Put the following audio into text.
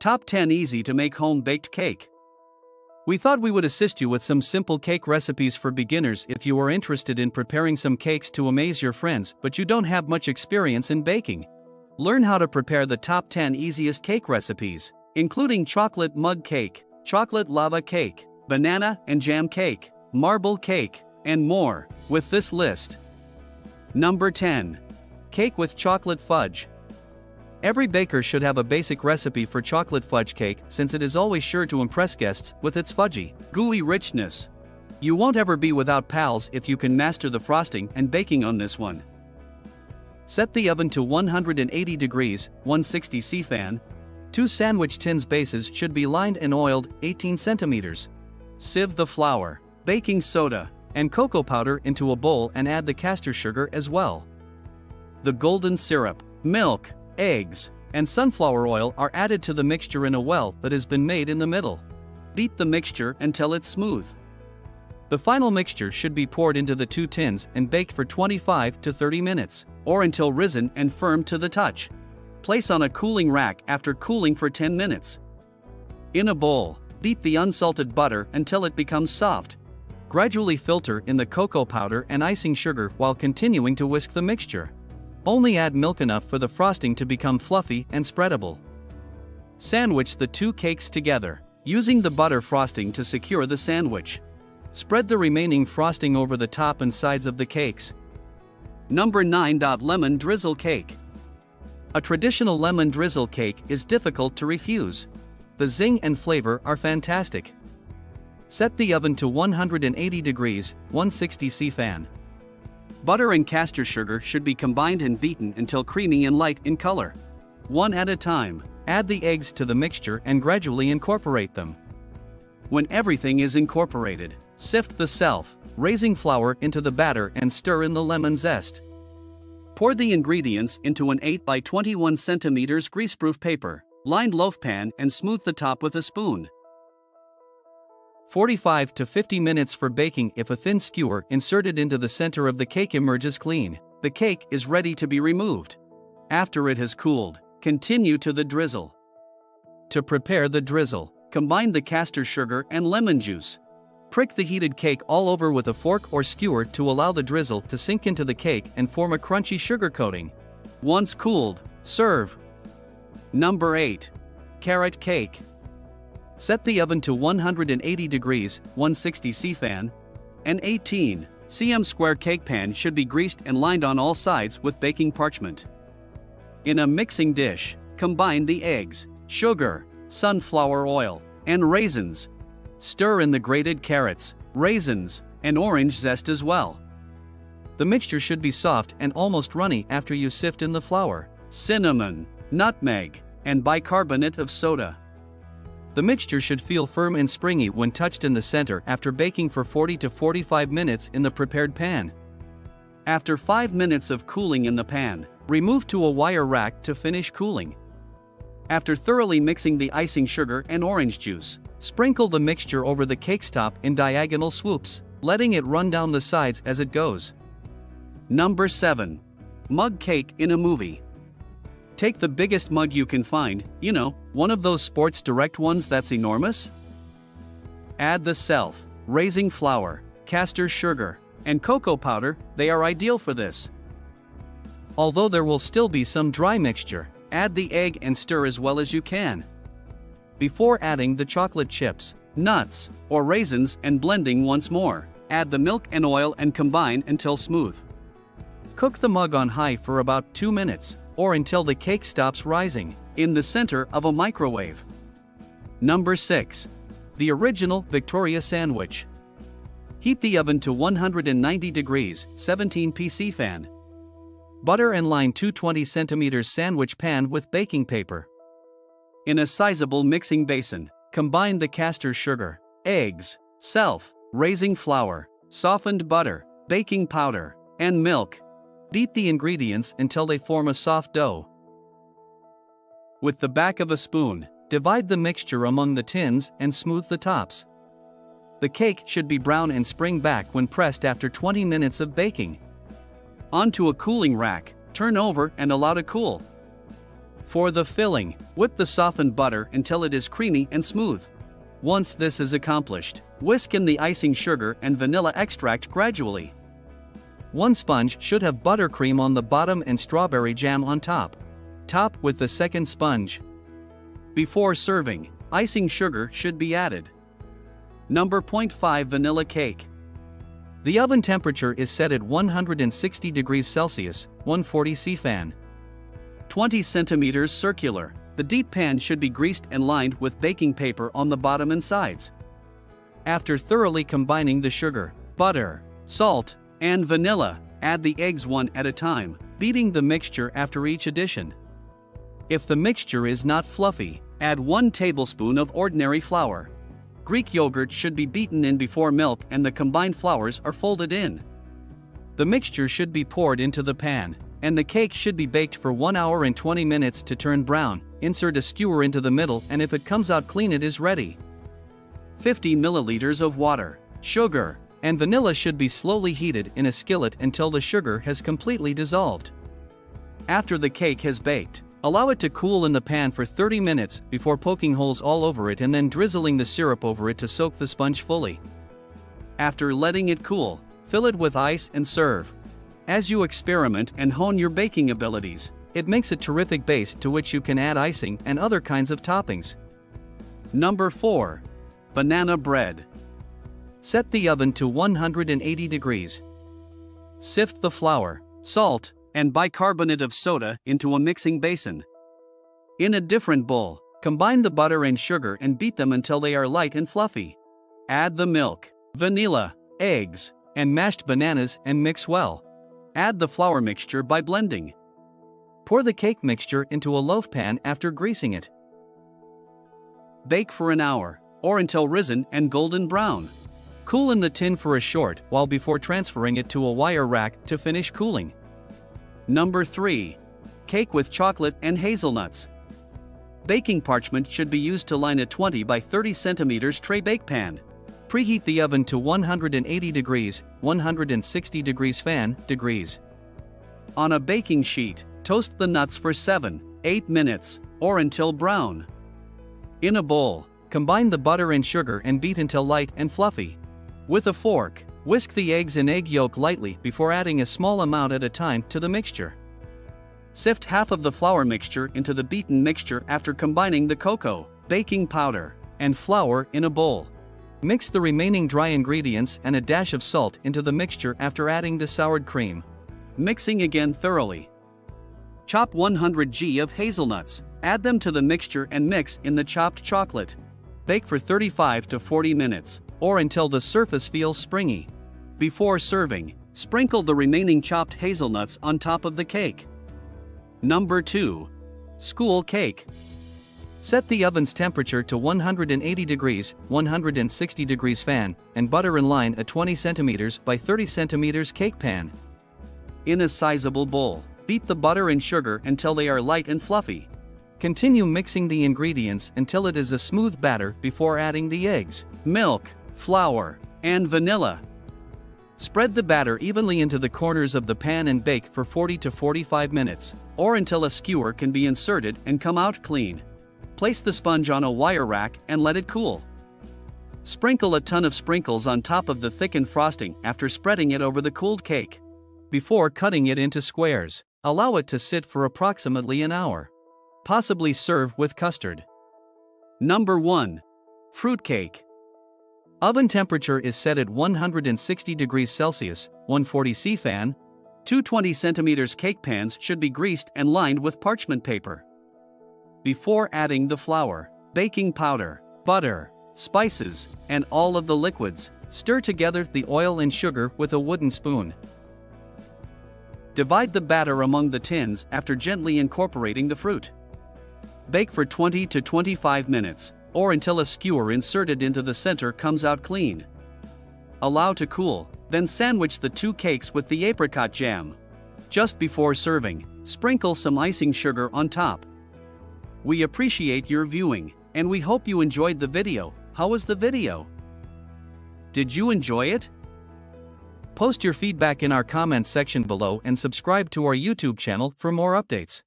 Top 10 easy to make home-baked cake. We thought we would assist you with some simple cake recipes for beginners if you are interested in preparing some cakes to amaze your friends but you don't have much experience in baking. Learn how to prepare the top 10 easiest cake recipes, including chocolate mug cake, chocolate lava cake, banana and jam cake, marble cake, and more, with this list. Number 10. Cake with chocolate fudge. Every baker should have a basic recipe for chocolate fudge cake since it is always sure to impress guests with its fudgy, gooey richness. You won't ever be without pals if you can master the frosting and baking on this one. Set the oven to 180 degrees, 160 C fan. 2 sandwich tins bases should be lined and oiled, 18 centimeters. Sieve the flour, baking soda, and cocoa powder into a bowl and add the castor sugar as well. The golden syrup, milk, eggs, and sunflower oil are added to the mixture in a well that has been made in the middle. Beat the mixture until it's smooth. The final mixture should be poured into the 2 tins and baked for 25 to 30 minutes, or until risen and firm to the touch. Place on a cooling rack after cooling for 10 minutes. In a bowl, beat the unsalted butter until it becomes soft. Gradually filter in the cocoa powder and icing sugar while continuing to whisk the mixture. Only add milk enough for the frosting to become fluffy and spreadable. Sandwich the 2 cakes together, using the butter frosting to secure the sandwich. Spread the remaining frosting over the top and sides of the cakes. Number 9. Lemon drizzle cake. A traditional lemon drizzle cake is difficult to refuse. The zing and flavor are fantastic. Set the oven to 180 degrees, 160 C fan. Butter and castor sugar should be combined and beaten until creamy and light in color. One at a time, add the eggs to the mixture and gradually incorporate them. When everything is incorporated, sift the self-raising flour into the batter and stir in the lemon zest. Pour the ingredients into an 8 by 21 cm greaseproof paper, lined loaf pan and smooth the top with a spoon. 45 to 50 minutes for baking. If a thin skewer inserted into the center of the cake emerges clean, the cake is ready to be removed. After it has cooled, continue to the drizzle. To prepare the drizzle, combine the castor sugar and lemon juice. Prick the heated cake all over with a fork or skewer to allow the drizzle to sink into the cake and form a crunchy sugar coating. Once cooled, serve. Number 8. Carrot cake. Set the oven to 180 degrees, 160 C fan. An 18 cm square cake pan should be greased and lined on all sides with baking parchment. In a mixing dish, combine the eggs, sugar, sunflower oil, and raisins. Stir in the grated carrots, raisins, and orange zest as well. The mixture should be soft and almost runny after you sift in the flour, cinnamon, nutmeg, and bicarbonate of soda. The mixture should feel firm and springy when touched in the center after baking for 40 to 45 minutes in the prepared pan. After 5 minutes of cooling in the pan, remove to a wire rack to finish cooling. After thoroughly mixing the icing sugar and orange juice, sprinkle the mixture over the cake's top in diagonal swoops, letting it run down the sides as it goes. Number 7. Mug cake in a movie. Take the biggest mug you can find, one of those Sports Direct ones that's enormous. Add the self-raising flour, castor sugar, and cocoa powder. They are ideal for this. Although there will still be some dry mixture, add the egg and stir as well as you can. Before adding the chocolate chips, nuts, or raisins and blending once more, add the milk and oil and combine until smooth. Cook the mug on high for about 2 minutes, or until the cake stops rising, in the center of a microwave. Number 6. The original Victoria sandwich. Heat the oven to 190 degrees, 17 PC fan. Butter and line 220 cm sandwich pan with baking paper. In a sizable mixing basin, combine the castor sugar, eggs, self-raising flour, softened butter, baking powder, and milk. Beat the ingredients until they form a soft dough. With the back of a spoon, divide the mixture among the tins and smooth the tops. The cake should be brown and spring back when pressed after 20 minutes of baking. Onto a cooling rack, turn over and allow to cool. For the filling, whip the softened butter until it is creamy and smooth. Once this is accomplished, whisk in the icing sugar and vanilla extract gradually. One sponge should have buttercream on the bottom and strawberry jam on top. Top with the second sponge. Before serving, icing sugar should be added. Number 0.5 Vanilla Cake. The oven temperature is set at 160 degrees Celsius, 140 C-fan. 20 centimeters circular. The deep pan should be greased and lined with baking paper on the bottom and sides. After thoroughly combining the sugar, butter, salt, and vanilla, add the eggs one at a time, beating the mixture after each addition. If the mixture is not fluffy, add 1 tablespoon of ordinary flour. Greek yogurt should be beaten in before milk and the combined flours are folded in. The mixture should be poured into the pan, and the cake should be baked for 1 hour and 20 minutes to turn brown. Insert a skewer into the middle, and if it comes out clean, it is ready. 50 milliliters of water, sugar, and vanilla should be slowly heated in a skillet until the sugar has completely dissolved. After the cake has baked, allow it to cool in the pan for 30 minutes before poking holes all over it and then drizzling the syrup over it to soak the sponge fully. After letting it cool, fill it with ice and serve. As you experiment and hone your baking abilities, it makes a terrific base to which you can add icing and other kinds of toppings. Number 4. Banana Bread. Set the oven to 180 degrees. Sift the flour, salt, and bicarbonate of soda into a mixing basin. In a different bowl, combine the butter and sugar and beat them until they are light and fluffy. Add the milk, vanilla, eggs, and mashed bananas and mix well. Add the flour mixture by blending. Pour the cake mixture into a loaf pan after greasing it. Bake for an hour, or until risen and golden brown. Cool in the tin for a short while before transferring it to a wire rack to finish cooling. Number 3. Cake with chocolate and hazelnuts. Baking parchment should be used to line a 20 by 30 centimeters tray bake pan. Preheat the oven to 180 degrees, 160 degrees fan degrees. On a baking sheet, toast the nuts for 7-8 minutes, or until brown. In a bowl, combine the butter and sugar and beat until light and fluffy. With a fork, whisk the eggs and egg yolk lightly before adding a small amount at a time to the mixture. Sift half of the flour mixture into the beaten mixture after combining the cocoa, baking powder, and flour in a bowl. Mix the remaining dry ingredients and a dash of salt into the mixture after adding the soured cream. Mixing again thoroughly. Chop 100 g of hazelnuts, add them to the mixture and mix in the chopped chocolate. Bake for 35 to 40 minutes, or until the surface feels springy. Before serving, sprinkle the remaining chopped hazelnuts on top of the cake. Number 2. School Cake. Set the oven's temperature to 180 degrees, 160 degrees fan, and butter and line a 20 centimeters by 30 centimeters cake pan. In a sizable bowl, beat the butter and sugar until they are light and fluffy. Continue mixing the ingredients until it is a smooth batter before adding the eggs, milk, flour, and vanilla. Spread the batter evenly into the corners of the pan and bake for 40 to 45 minutes, or until a skewer can be inserted and come out clean. Place the sponge on a wire rack and let it cool. Sprinkle a ton of sprinkles on top of the thickened frosting after spreading it over the cooled cake. Before cutting it into squares, allow it to sit for approximately an hour. Possibly serve with custard. Number 1. Fruit Cake. Oven temperature is set at 160 degrees Celsius, 140 C fan. 220 centimeters cake pans should be greased and lined with parchment paper. Before adding the flour, baking powder, butter, spices, and all of the liquids, stir together the oil and sugar with a wooden spoon. Divide the batter among the tins after gently incorporating the fruit. Bake for 20 to 25 minutes, or until a skewer inserted into the center comes out clean. Allow to cool, then sandwich the 2 cakes with the apricot jam. Just before serving, sprinkle some icing sugar on top. We appreciate your viewing, and we hope you enjoyed the video. How was the video? Did you enjoy it? Post your feedback in our comments section below and subscribe to our YouTube channel for more updates.